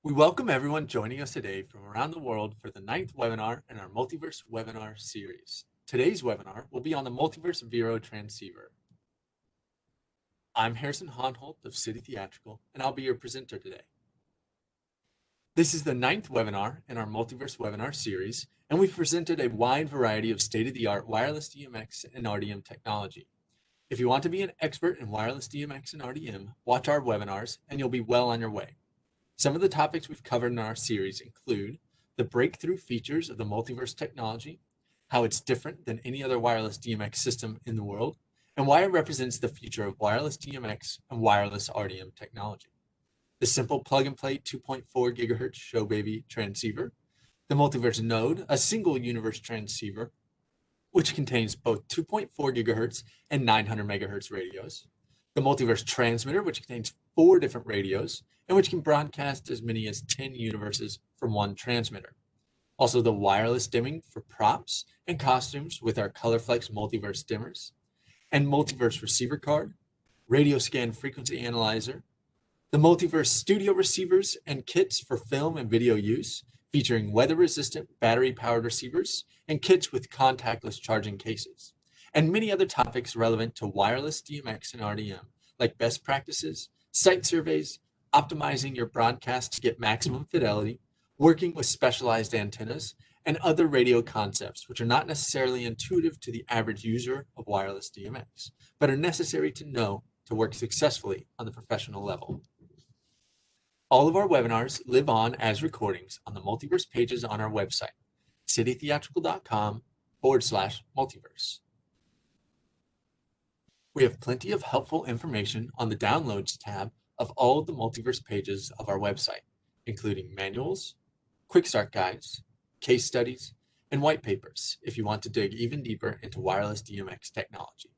We welcome everyone joining us today from around the world for the 9th webinar in our Multiverse Webinar series. Today's webinar will be on the Multiverse Vero Transceiver. I'm Harrison Honholt of City Theatrical, and I'll be your presenter today. This is the 9th webinar in our Multiverse Webinar series, and we've presented a wide variety of state-of-the-art wireless DMX and RDM technology. If you want to be an expert in wireless DMX and RDM, watch our webinars and you'll be well on your way. Some of the topics we've covered in our series include the breakthrough features of the multiverse technology, how it's different than any other wireless DMX system in the world, and why it represents the future of wireless DMX and wireless RDM technology. The simple plug-and-play 2.4 GHz SHoW ID transceiver, the Multiverse Node, a single universe transceiver, which contains both 2.4 GHz and 900 MHz radios, the Multiverse Transmitter, which contains 4 different radios, and which can broadcast as many as 10 universes from one transmitter. Also the wireless dimming for props and costumes with our ColorFlex Multiverse dimmers, and Multiverse Receiver Card, Radio Scan Frequency Analyzer, the Multiverse Studio Receivers and kits for film and video use, featuring weather-resistant battery-powered receivers and kits with contactless charging cases, and many other topics relevant to wireless DMX and RDM, like best practices, site surveys, optimizing your broadcast to get maximum fidelity, working with specialized antennas, and other radio concepts which are not necessarily intuitive to the average user of wireless DMX, but are necessary to know to work successfully on the professional level. All of our webinars live on as recordings on the Multiverse pages on our website, citytheatrical.com/multiverse. We have plenty of helpful information on the Downloads tab of all of the Multiverse pages of our website, including manuals, quick start guides, case studies, and white papers if you want to dig even deeper into wireless DMX technology.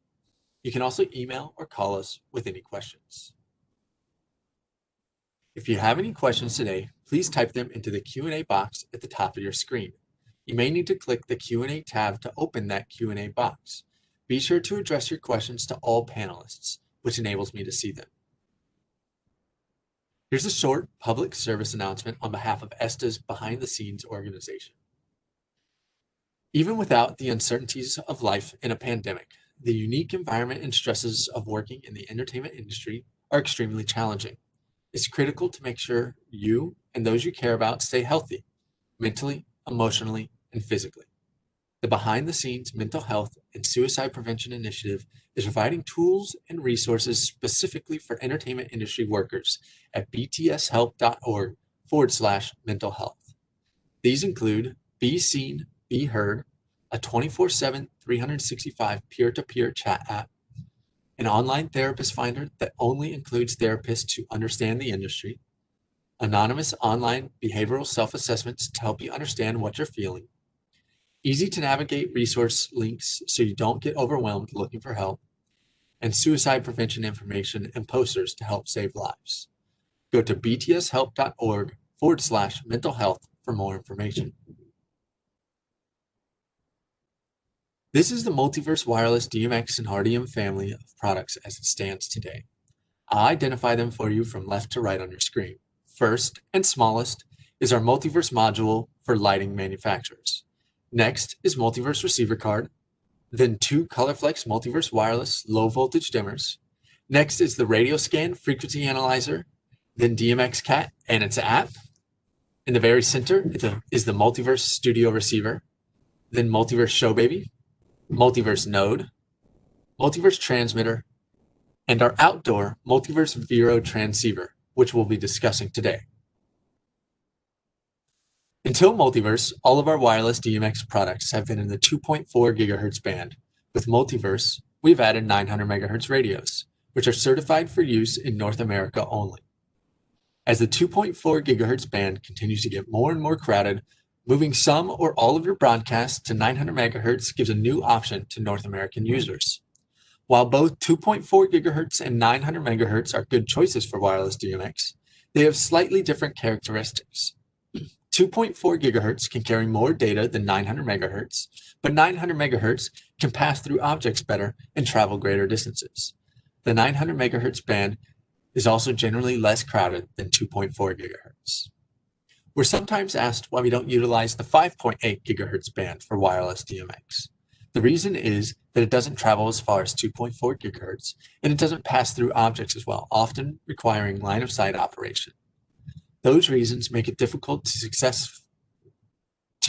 You can also email or call us with any questions. If you have any questions today, please type them into the Q&A box at the top of your screen. You may need to click the Q&A tab to open that Q&A box. Be sure to address your questions to all panelists, which enables me to see them. Here's a short public service announcement on behalf of ESTA's behind-the-scenes organization. Even without the uncertainties of life in a pandemic, the unique environment and stresses of working in the entertainment industry are extremely challenging. It's critical to make sure you and those you care about stay healthy, mentally, emotionally, and physically. The Behind the Scenes Mental Health and Suicide Prevention Initiative is providing tools and resources specifically for entertainment industry workers at btshelp.org/mental health. These include Be Seen, Be Heard, a 24/7, 365 peer-to-peer chat app, an online therapist finder that only includes therapists who understand the industry, anonymous online behavioral self-assessments to help you understand what you're feeling, easy to navigate resource links so you don't get overwhelmed looking for help, and suicide prevention information and posters to help save lives. Go to btshelp.org/mental health for more information. This is the Multiverse Wireless DMX and RDM family of products as it stands today. I'll identify them for you from left to right on your screen. First and smallest is our Multiverse module for lighting manufacturers. Next is Multiverse Receiver Card, then 2 ColorFlex Multiverse Wireless Low Voltage Dimmers. Next is the Radio Scan Frequency Analyzer, then DMX Cat and its app. In the very center is the Multiverse Studio Receiver, then Multiverse SHoW ID, Multiverse Node, Multiverse Transmitter, and our outdoor Multiverse Vero Transceiver, which we'll be discussing today. Until Multiverse, all of our wireless DMX products have been in the 2.4 GHz band. With Multiverse, we've added 900 MHz radios, which are certified for use in North America only. As the 2.4 GHz band continues to get more and more crowded, moving some or all of your broadcasts to 900 MHz gives a new option to North American users. While both 2.4 GHz and 900 MHz are good choices for wireless DMX, they have slightly different characteristics. 2.4 GHz can carry more data than 900 MHz, but 900 MHz can pass through objects better and travel greater distances. The 900 MHz band is also generally less crowded than 2.4 GHz. We're sometimes asked why we don't utilize the 5.8 gigahertz band for wireless DMX. The reason is that it doesn't travel as far as 2.4 gigahertz, and it doesn't pass through objects as well, often requiring line-of-sight operation. Those reasons make it difficult to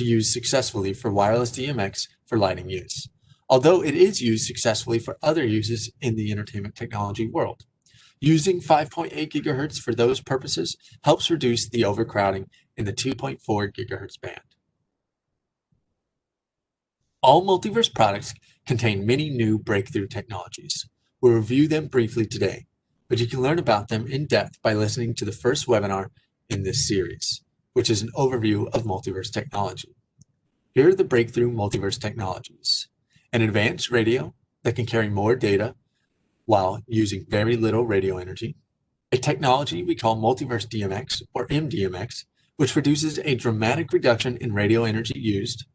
use successfully for wireless DMX for lighting use, although it is used successfully for other uses in the entertainment technology world. Using 5.8 gigahertz for those purposes helps reduce the overcrowding in the 2.4 gigahertz band. All Multiverse products contain many new breakthrough technologies. We'll review them briefly today, but you can learn about them in depth by listening to the first webinar in this series, which is an overview of multiverse technology. Here are the breakthrough multiverse technologies: an advanced radio that can carry more data while using very little radio energy, a technology we call Multiverse DMX or MDMX, which produces a dramatic reduction in radio energy used,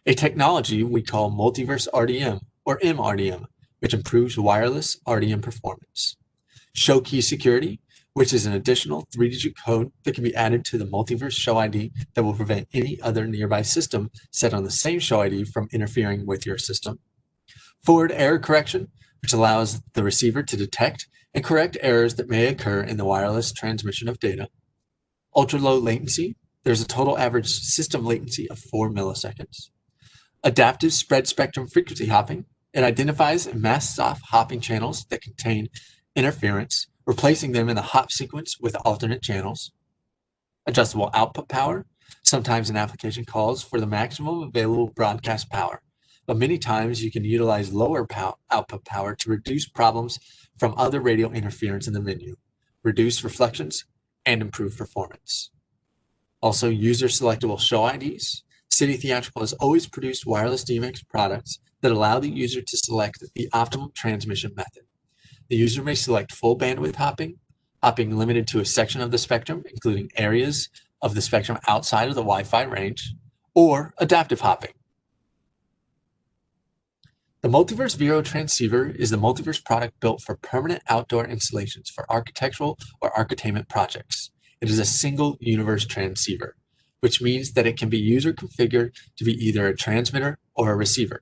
a technology we call Multiverse RDM or MRDM, which improves wireless RDM performance, SHoW key security, which is an additional 3-digit code that can be added to the Multiverse SHoW ID that will prevent any other nearby system set on the same SHoW ID from interfering with your system, forward error correction, which allows the receiver to detect and correct errors that may occur in the wireless transmission of data, ultra-low latency, there's a total average system latency of 4 milliseconds, adaptive spread spectrum frequency hopping, it identifies and masks off hopping channels that contain interference, replacing them in the hop sequence with alternate channels, adjustable output power, sometimes an application calls for the maximum available broadcast power, but many times you can utilize lower output power to reduce problems from other radio interference in the menu, reduce reflections, and improve performance. Also, user-selectable SHoW IDs. City Theatrical has always produced wireless DMX products that allow the user to select the optimal transmission method. The user may select full bandwidth hopping, hopping limited to a section of the spectrum, including areas of the spectrum outside of the Wi-Fi range, or adaptive hopping. The Multiverse Vero Transceiver is the Multiverse product built for permanent outdoor installations for architectural or architainment projects. It is a single universe transceiver, which means that it can be user configured to be either a transmitter or a receiver.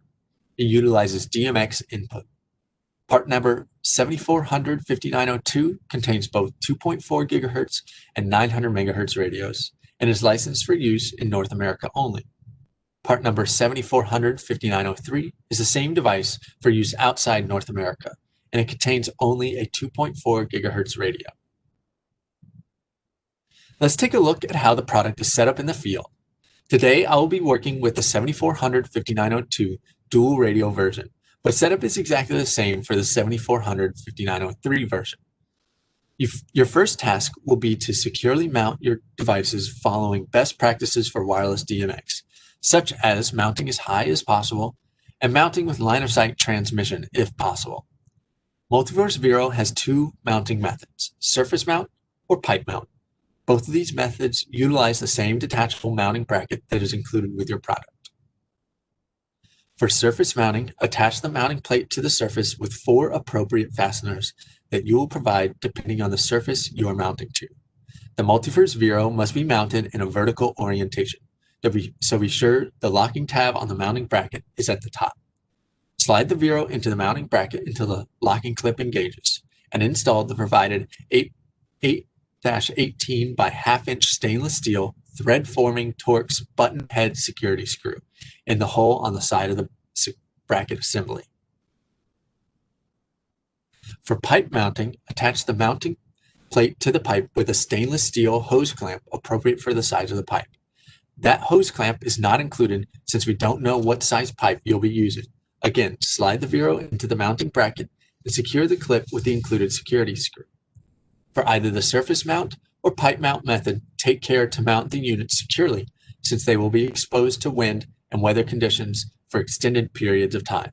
It utilizes DMX input. Part number 7400-5902 contains both 2.4 gigahertz and 900 megahertz radios and is licensed for use in North America only. Part number 7400-5903 is the same device for use outside North America, and it contains only a 2.4 gigahertz radio. Let's take a look at how the product is set up in the field. Today, I will be working with the 7400-5902 dual radio version, but setup is exactly the same for the 7400-5903 version. Your first task will be to securely mount your devices following best practices for wireless DMX, such as mounting as high as possible and mounting with line-of-sight transmission if possible. Multiverse Vero has two mounting methods, surface mount or pipe mount. Both of these methods utilize the same detachable mounting bracket that is included with your product. For surface mounting, attach the mounting plate to the surface with 4 appropriate fasteners that you will provide depending on the surface you are mounting to. The Multiverse Vero must be mounted in a vertical orientation, so be sure the locking tab on the mounting bracket is at the top. Slide the Vero into the mounting bracket until the locking clip engages, and install the provided 8-18 by half-inch stainless steel thread-forming Torx button head security screw in the hole on the side of the bracket assembly. For pipe mounting, attach the mounting plate to the pipe with a stainless steel hose clamp appropriate for the size of the pipe. That hose clamp is not included since we don't know what size pipe you'll be using. Again, slide the Vero into the mounting bracket and secure the clip with the included security screw. For either the surface mount or pipe mount method, take care to mount the units securely since they will be exposed to wind and weather conditions for extended periods of time.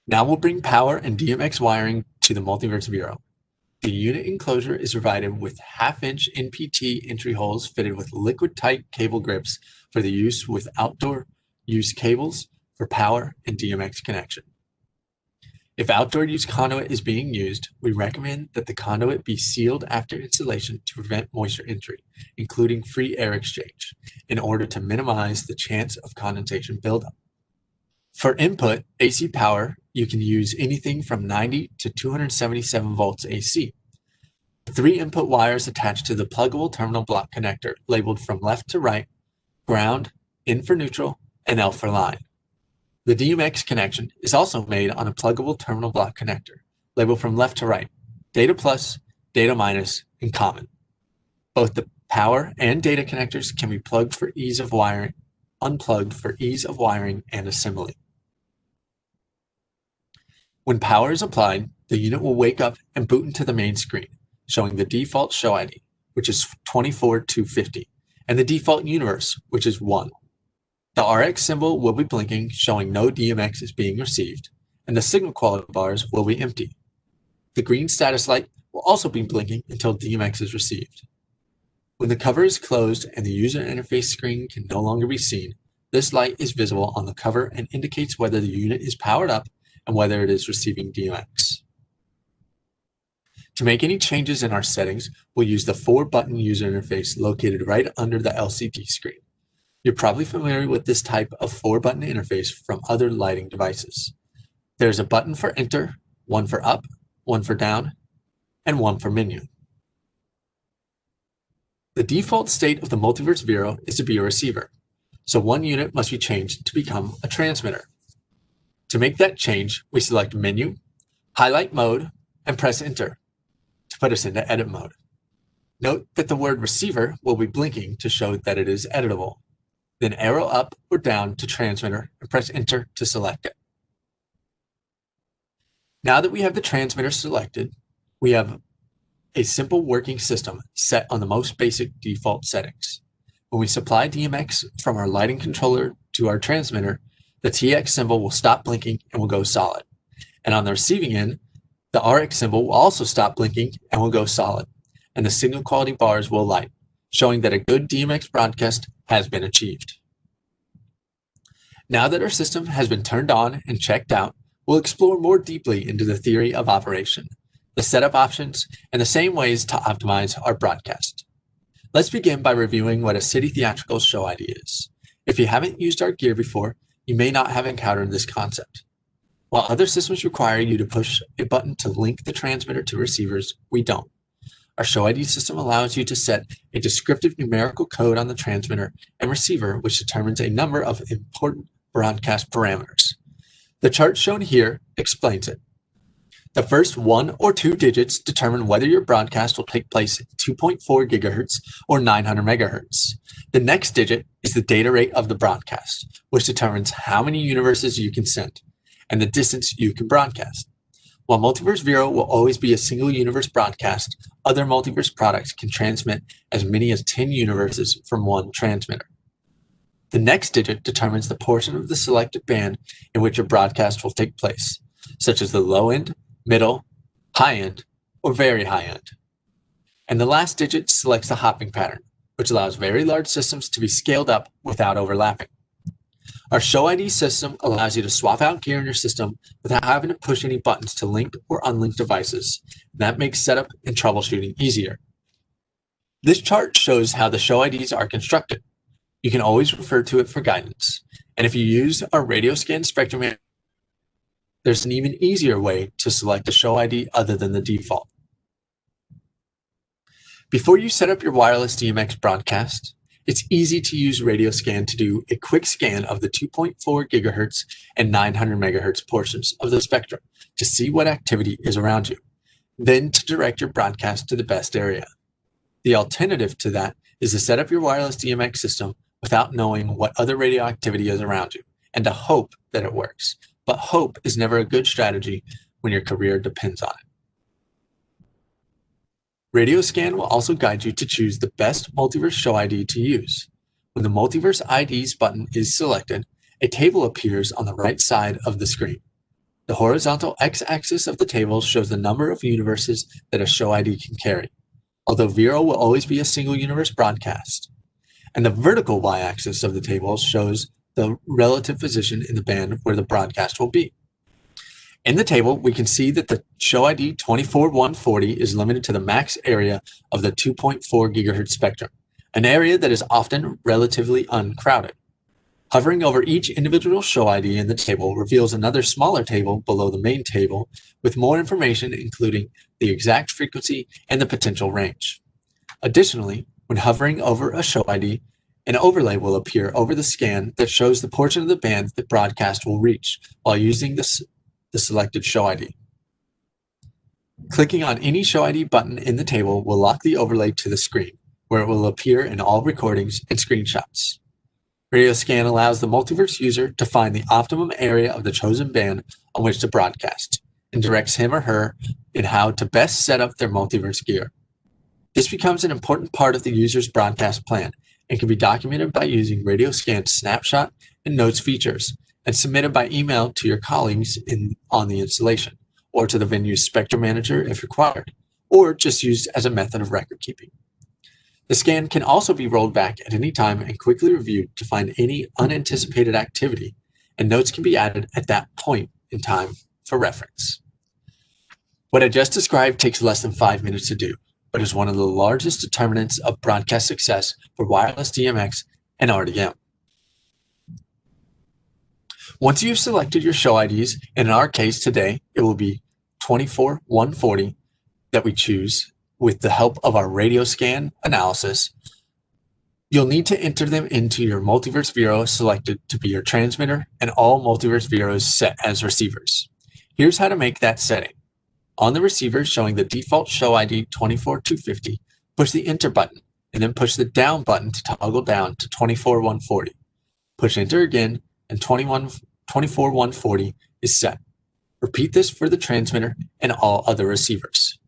Now we'll bring power and DMX wiring to the Multiverse Vero. The unit enclosure is provided with half-inch NPT entry holes fitted with liquid-tight cable grips for the use with outdoor use cables for power and DMX connection. If outdoor use conduit is being used, we recommend that the conduit be sealed after installation to prevent moisture entry, including free air exchange, in order to minimize the chance of condensation buildup. For input AC power, you can use anything from 90 to 277 volts AC. 3 input wires attached to the pluggable terminal block connector labeled from left to right, ground, in for neutral, and L for line. The DMX connection is also made on a pluggable terminal block connector, labeled from left to right, data plus, data minus, and common. Both the power and data connectors can be plugged for ease of wiring, unplugged for ease of wiring and assembly. When power is applied, the unit will wake up and boot into the main screen, showing the default SHoW ID, which is 24250, and the default universe, which is 1. The RX symbol will be blinking, showing no DMX is being received, and the signal quality bars will be empty. The green status light will also be blinking until DMX is received. When the cover is closed and the user interface screen can no longer be seen, this light is visible on the cover and indicates whether the unit is powered up and whether it is receiving DMX. To make any changes in our settings, we'll use the 4-button user interface located right under the LCD screen. You're probably familiar with this type of 4-button interface from other lighting devices. There's a button for enter, one for up, one for down, and one for menu. The default state of the Multiverse Vero is to be a receiver, so one unit must be changed to become a transmitter. To make that change, we select Menu, highlight Mode, and press Enter to put us into edit mode. Note that the word receiver will be blinking to show that it is editable. Then arrow up or down to transmitter and press Enter to select it. Now that we have the transmitter selected, we have a simple working system set on the most basic default settings. When we supply DMX from our lighting controller to our transmitter, the TX symbol will stop blinking and will go solid. And on the receiving end, the RX symbol will also stop blinking and will go solid. And the signal quality bars will light, showing that a good DMX broadcast has been achieved. Now that our system has been turned on and checked out, we'll explore more deeply into the theory of operation, the setup options, and the same ways to optimize our broadcast. Let's begin by reviewing what a City Theatrical SHoW ID is. If you haven't used our gear before, you may not have encountered this concept. While other systems require you to push a button to link the transmitter to receivers, we don't. Our SHoW ID system allows you to set a descriptive numerical code on the transmitter and receiver, which determines a number of important broadcast parameters. The chart shown here explains it. The first 1 or 2 digits determine whether your broadcast will take place at 2.4 gigahertz or 900 megahertz. The next digit is the data rate of the broadcast, which determines how many universes you can send and the distance you can broadcast. While Multiverse Vero will always be a single universe broadcast, other Multiverse products can transmit as many as 10 universes from one transmitter. The next digit determines the portion of the selected band in which your broadcast will take place, such as the low end, middle, high end, or very high end. And the last digit selects the hopping pattern, which allows very large systems to be scaled up without overlapping. Our SHoW ID system allows you to swap out gear in your system without having to push any buttons to link or unlink devices. That makes setup and troubleshooting easier. This chart shows how the SHoW IDs are constructed. You can always refer to it for guidance. And if you use our radio scan spectrum, there's an even easier way to select a SHoW ID other than the default. Before you set up your wireless DMX broadcast, it's easy to use radio scan to do a quick scan of the 2.4 gigahertz and 900 megahertz portions of the spectrum to see what activity is around you, then to direct your broadcast to the best area. The alternative to that is to set up your wireless DMX system without knowing what other radio activity is around you and to hope that it works. But hope is never a good strategy when your career depends on it. Radio Scan will also guide you to choose the best Multiverse SHoW ID to use. When the Multiverse IDs button is selected, a table appears on the right side of the screen. The horizontal x-axis of the table shows the number of universes that a SHoW ID can carry, although Vero will always be a single universe broadcast. And the vertical y-axis of the table shows the relative position in the band where the broadcast will be. In the table, we can see that the SHoW ID 24140 is limited to the max area of the 2.4 gigahertz spectrum, an area that is often relatively uncrowded. Hovering over each individual SHoW ID in the table reveals another smaller table below the main table with more information, including the exact frequency and the potential range. Additionally, when hovering over a SHoW ID, an overlay will appear over the scan that shows the portion of the band that broadcast will reach while using the selected SHoW ID. Clicking on any SHoW ID button in the table will lock the overlay to the screen, where it will appear in all recordings and screenshots. RadioScan allows the Multiverse user to find the optimum area of the chosen band on which to broadcast, and directs him or her in how to best set up their Multiverse gear. This becomes an important part of the user's broadcast plan and can be documented by using RadioScan's snapshot and notes features, and submitted by email to your colleagues on the installation, or to the venue's spectrum manager if required, or just used as a method of record keeping. The scan can also be rolled back at any time and quickly reviewed to find any unanticipated activity, and notes can be added at that point in time for reference. What I just described takes less than 5 minutes to do, but is one of the largest determinants of broadcast success for wireless DMX and RDM. Once you've selected your SHoW IDs, and in our case today, it will be 24140 that we choose with the help of our RadioScan analysis, you'll need to enter them into your Multiverse Vero selected to be your transmitter and all Multiverse Veros set as receivers. Here's how to make that setting. On the receiver showing the default SHoW ID 24250, push the enter button and then push the down button to toggle down to 24140. Push enter again and 24140 is set. Repeat this for the transmitter and all other receivers.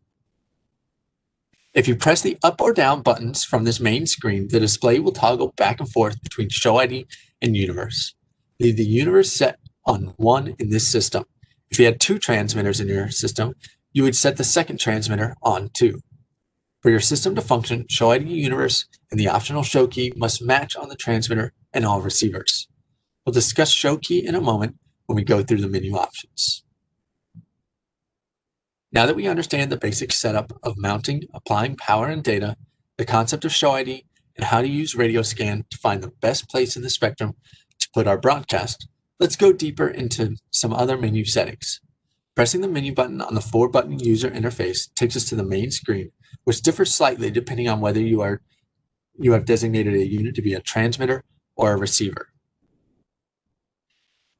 If you press the up or down buttons from this main screen, the display will toggle back and forth between SHoW ID and Universe. Leave the Universe set on 1 in this system. If you had 2 transmitters in your system, you would set the second transmitter on 2. For your system to function, SHoW ID Universe and the optional SHoW key must match on the transmitter and all receivers. We'll discuss SHoW key in a moment when we go through the menu options. Now that we understand the basic setup of mounting, applying power and data, the concept of SHoW ID, and how to use RadioScan to find the best place in the spectrum to put our broadcast, let's go deeper into some other menu settings. Pressing the menu button on the 4-button user interface takes us to the main screen, which differs slightly depending on whether you have designated a unit to be a transmitter or a receiver.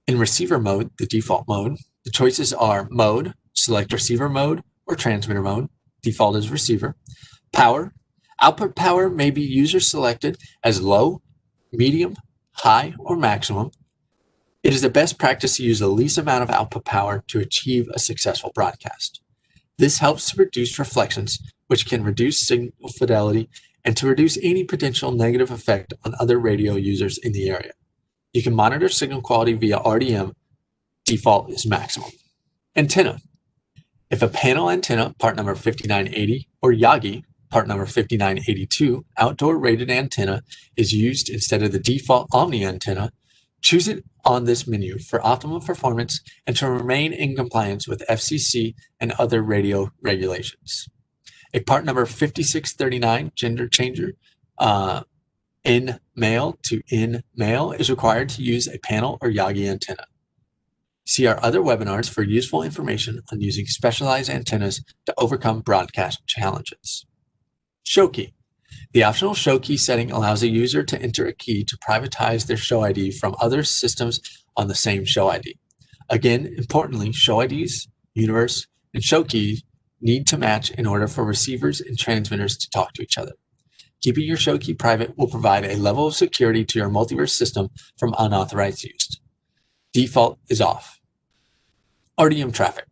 In receiver mode, the default mode, the choices are mode, select receiver mode or transmitter mode, default is receiver. Power, output power may be user selected as low, medium, high, or maximum. It is the best practice to use the least amount of output power to achieve a successful broadcast. This helps to reduce reflections, which can reduce signal fidelity, and to reduce any potential negative effect on other radio users in the area. You can monitor signal quality via RDM, default is maximum. Antenna. If a panel antenna, part number 5980, or Yagi, part number 5982, outdoor rated antenna is used instead of the default Omni antenna, choose it on this menu for optimal performance and to remain in compliance with FCC and other radio regulations. A part number 5639 gender changer in male to in male is required to use a panel or Yagi antenna. See our other webinars for useful information on using specialized antennas to overcome broadcast challenges. SHoW key. The optional SHoW key setting allows a user to enter a key to privatize their SHoW ID from other systems on the same SHoW ID. Again, importantly, SHoW IDs, Universe, and SHoW keys need to match in order for receivers and transmitters to talk to each other. Keeping your SHoW key private will provide a level of security to your Multiverse system from unauthorized use. Default is off. RDM traffic.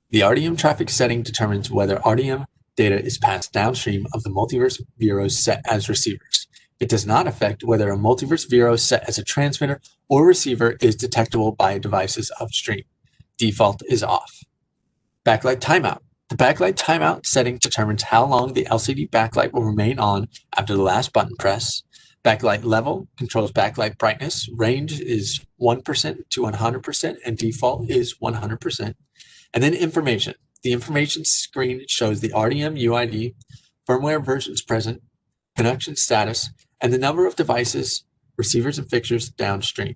The RDM traffic setting determines whether RDM data is passed downstream of the Multiverse Veros set as receivers. It does not affect whether a Multiverse Vero set as a transmitter or receiver is detectable by devices upstream. Default is off. Backlight timeout. The backlight timeout setting determines how long the LCD backlight will remain on after the last button press. Backlight level controls backlight brightness. Range is 1% to 100% and default is 100%. And then information. The information screen shows the RDM UID, firmware versions present, connection status, and the number of devices, receivers, and fixtures downstream.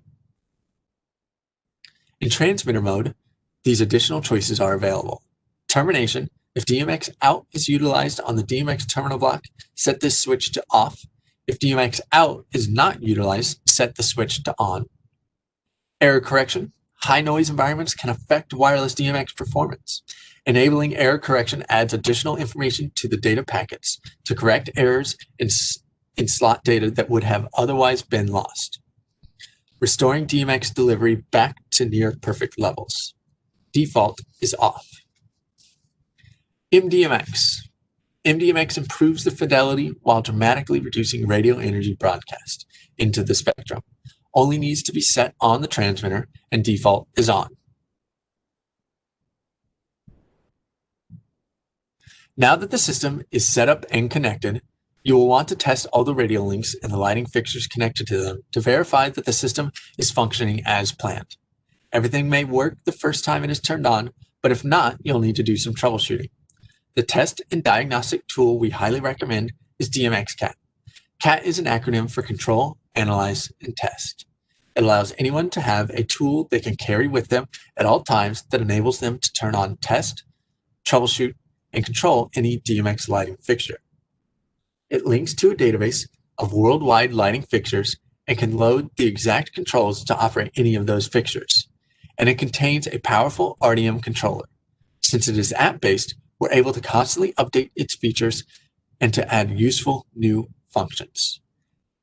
In transmitter mode, these additional choices are available. Termination. If DMX out is utilized on the DMX terminal block, set this switch to off. If DMX out is not utilized, set the switch to on. Error correction. High noise environments can affect wireless DMX performance. Enabling error correction adds additional information to the data packets to correct errors in slot data that would have otherwise been lost. Restoring DMX delivery back to near perfect levels. Default is off. MDMX. MDMX improves the fidelity while dramatically reducing radio energy broadcast into the spectrum. Only needs to be set on the transmitter, and default is on. Now that the system is set up and connected, you will want to test all the radio links and the lighting fixtures connected to them to verify that the system is functioning as planned. Everything may work the first time it is turned on, but if not, you'll need to do some troubleshooting. The test and diagnostic tool we highly recommend is DMX CAT. CAT is an acronym for Control, Analyze, and Test. It allows anyone to have a tool they can carry with them at all times that enables them to turn on, test, troubleshoot, and control any DMX lighting fixture. It links to a database of worldwide lighting fixtures and can load the exact controls to operate any of those fixtures. And it contains a powerful RDM controller. Since it is app-based, we're able to constantly update its features and to add useful new functions.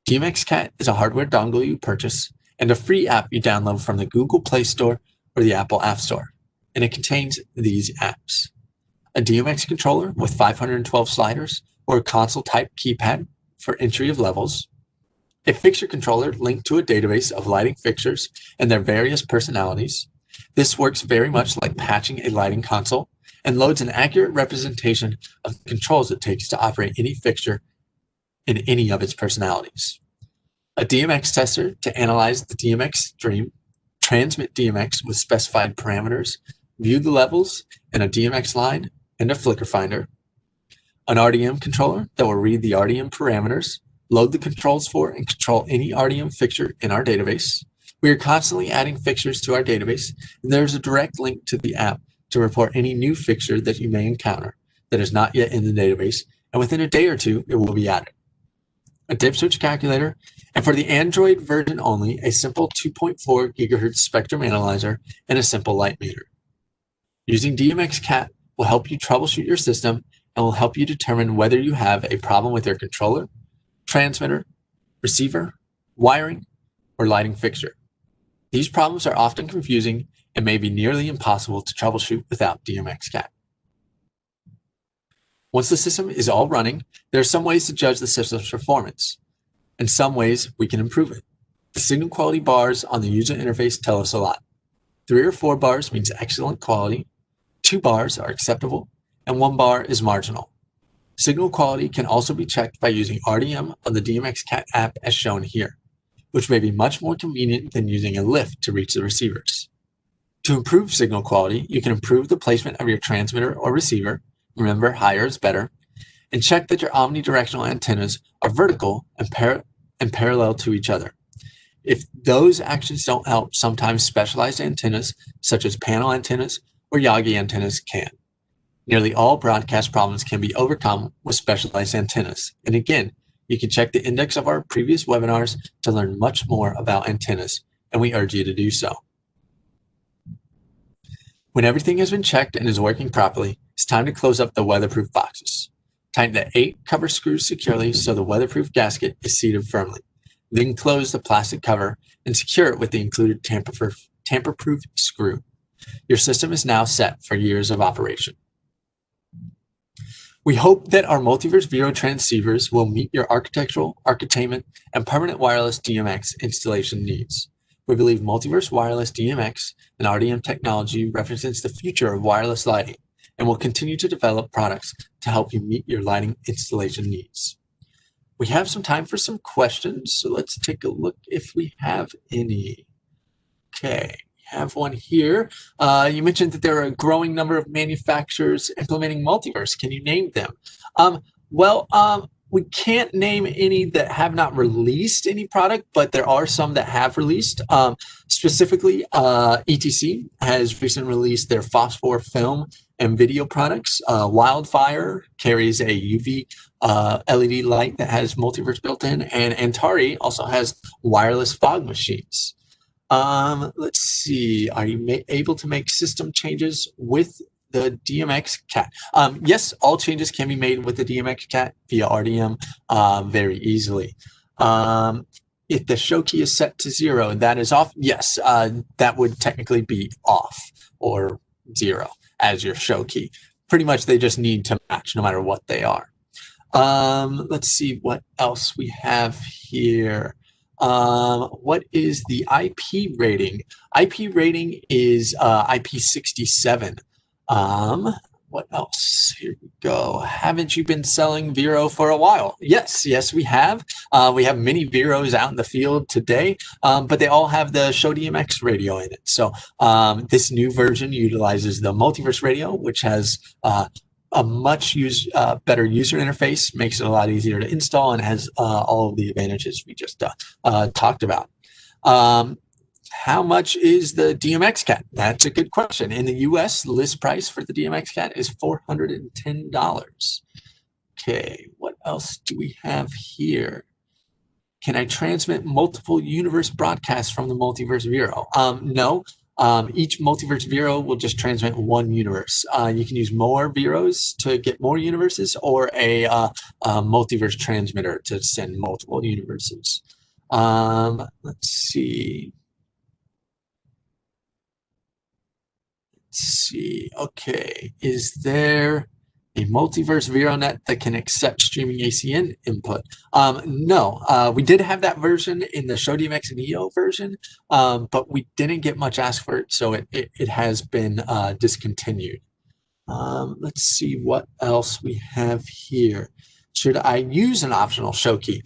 DMX CAT is a hardware dongle you purchase and a free app you download from the Google Play Store or the Apple App Store, and it contains these apps: a DMX controller with 512 sliders or a console-type keypad for entry of levels, a fixture controller linked to a database of lighting fixtures and their various personalities. This works very much like patching a lighting console and loads an accurate representation of the controls it takes to operate any fixture in any of its personalities. A DMX tester to analyze the DMX stream, transmit DMX with specified parameters, view the levels in a DMX line and a flicker finder. An RDM controller that will read the RDM parameters, load the controls for, and control any RDM fixture in our database. We are constantly adding fixtures to our database, and there's a direct link to the app to report any new fixture that you may encounter that is not yet in the database, and within a day or two, it will be added. A dip switch calculator, and for the Android version only, a simple 2.4 gigahertz spectrum analyzer and a simple light meter. Using DMX CAT will help you troubleshoot your system and will help you determine whether you have a problem with your controller, transmitter, receiver, wiring, or lighting fixture. These problems are often confusing and may be nearly impossible to troubleshoot without DMX CAT. Once the system is all running, there are some ways to judge the system's performance, and some ways we can improve it. The signal quality bars on the user interface tell us a lot. 3 or 4 bars means excellent quality, 2 bars are acceptable, and 1 bar is marginal. Signal quality can also be checked by using RDM on the DMX CAT app as shown here, which may be much more convenient than using a lift to reach the receivers. To improve signal quality, you can improve the placement of your transmitter or receiver. Remember, higher is better. And check that your omni-directional antennas are vertical and parallel to each other. If those actions don't help, sometimes specialized antennas, such as panel antennas or Yagi antennas, can. Nearly all broadcast problems can be overcome with specialized antennas. And again, you can check the index of our previous webinars to learn much more about antennas, and we urge you to do so. When everything has been checked and is working properly, it's time to close up the weatherproof boxes. Tighten the 8 cover screws securely so the weatherproof gasket is seated firmly. Then close the plastic cover and secure it with the included tamper-proof screw. Your system is now set for years of operation. We hope that our Multiverse Vero transceivers will meet your architectural, architainment, and permanent wireless DMX installation needs. We believe Multiverse Wireless DMX and RDM technology represents the future of wireless lighting and will continue to develop products to help you meet your lighting installation needs. We have some time for some questions, so let's take a look if we have any. Okay, we have one here. You mentioned that there are a growing number of manufacturers implementing Multiverse. Can you name them? We can't name any that have not released any product, but there are some that have released. Specifically, ETC has recently released their phosphor film and video products. Wildfire carries a UV LED light that has Multiverse built in, and Antari also has wireless fog machines. Let's see, are you able to make system changes with the DMX cat? Yes, all changes can be made with the DMX cat via RDM very easily. If the show key is set to 0 and that is off, yes, that would technically be off or 0 as your show key. Pretty much they just need to match no matter what they are. Let's see what else we have here. What is the IP rating? IP rating is IP67. What else? Here we go. Haven't you been selling Vero for a while? Yes, we have. We have many Veros out in the field today, but they all have the SHoW DMX radio in it. So this new version utilizes the Multiverse radio, which has a much better user interface, makes it a lot easier to install, and has all of the advantages we just talked about. How much is the DMX cat? That's a good question. In the US, list price for the DMX cat is $410. Okay, what else do we have here? Can I transmit multiple universe broadcasts from the Multiverse Vero? No. Each Multiverse Vero will just transmit one universe. You can use more Veros to get more universes, or a multiverse transmitter to send multiple universes. Let's see. Okay, is there a Multiverse VeroNet that can accept streaming ACN input? No, we did have that version in the SHoW DMX Neo version, but we didn't get much ask for it, so it has been discontinued. Let's see what else we have here. Should I use an optional show key?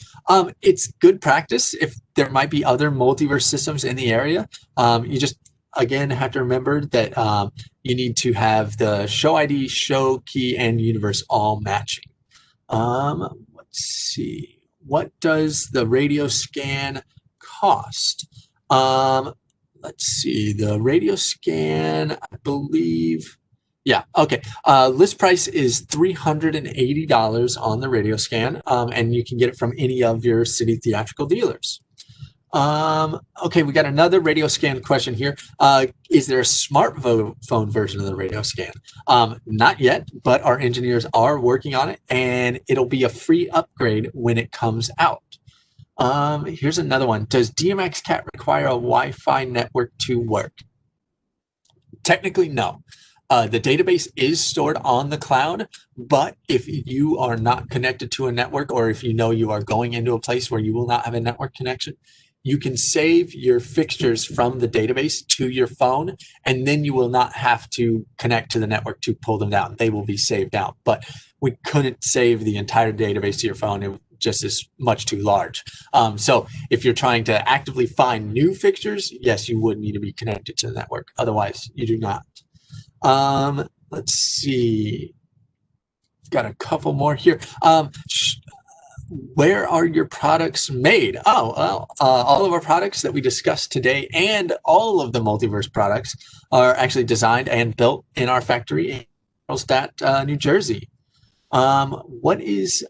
It's good practice if there might be other multiverse systems in the area. You just again have to remember that you need to have the show ID, show key, and universe all matching. Let's see. What does the radio scan cost? Let's see. The radio scan, I believe. Yeah, okay. List price is $380 on the radio scan, and you can get it from any of your city theatrical dealers. Okay, we got another radio scan question here. Is there a smartphone version of the radio scan? Not yet, but our engineers are working on it, and it'll be a free upgrade when it comes out. Here's another one. Does DMX Cat require a Wi-Fi network to work? Technically, no. The database is stored on the cloud, but if you are not connected to a network, or if you know you are going into a place where you will not have a network connection, you can save your fixtures from the database to your phone, and then you will not have to connect to the network to pull them down. They will be saved out. But we couldn't save the entire database to your phone. It just is much too large. So if you're trying to actively find new fixtures, yes, you would need to be connected to the network. Otherwise, you do not. Let's see. Got a couple more here. Where are your products made? Oh, well, all of our products that we discussed today and all of the Multiverse products are actually designed and built in our factory in Carlstadt, New Jersey. What is,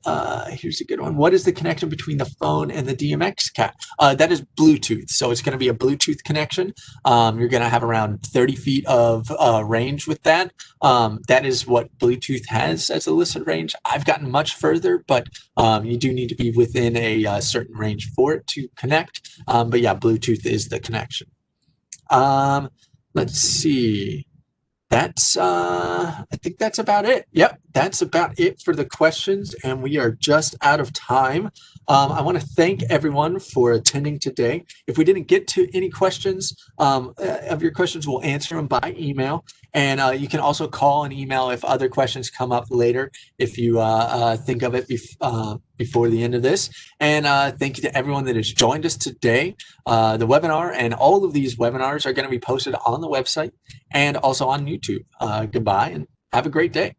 here's a good one. What is the connection between the phone and the DMX cat? That is Bluetooth. So it's going to be a Bluetooth connection. You're going to have around 30 feet of range with that. That is what Bluetooth has as a listed range. I've gotten much further, but you do need to be within a certain range for it to connect. But yeah, Bluetooth is the connection. Let's see. That's I think that's about it. Yep, that's about it for the questions, and we are just out of time. I want to thank everyone for attending today. If we didn't get to any questions of your questions, we'll answer them by email. And you can also call and email if other questions come up later, if you think of it before the end of this. And thank you to everyone that has joined us today. The webinar and all of these webinars are going to be posted on the website and also on YouTube. Goodbye and have a great day.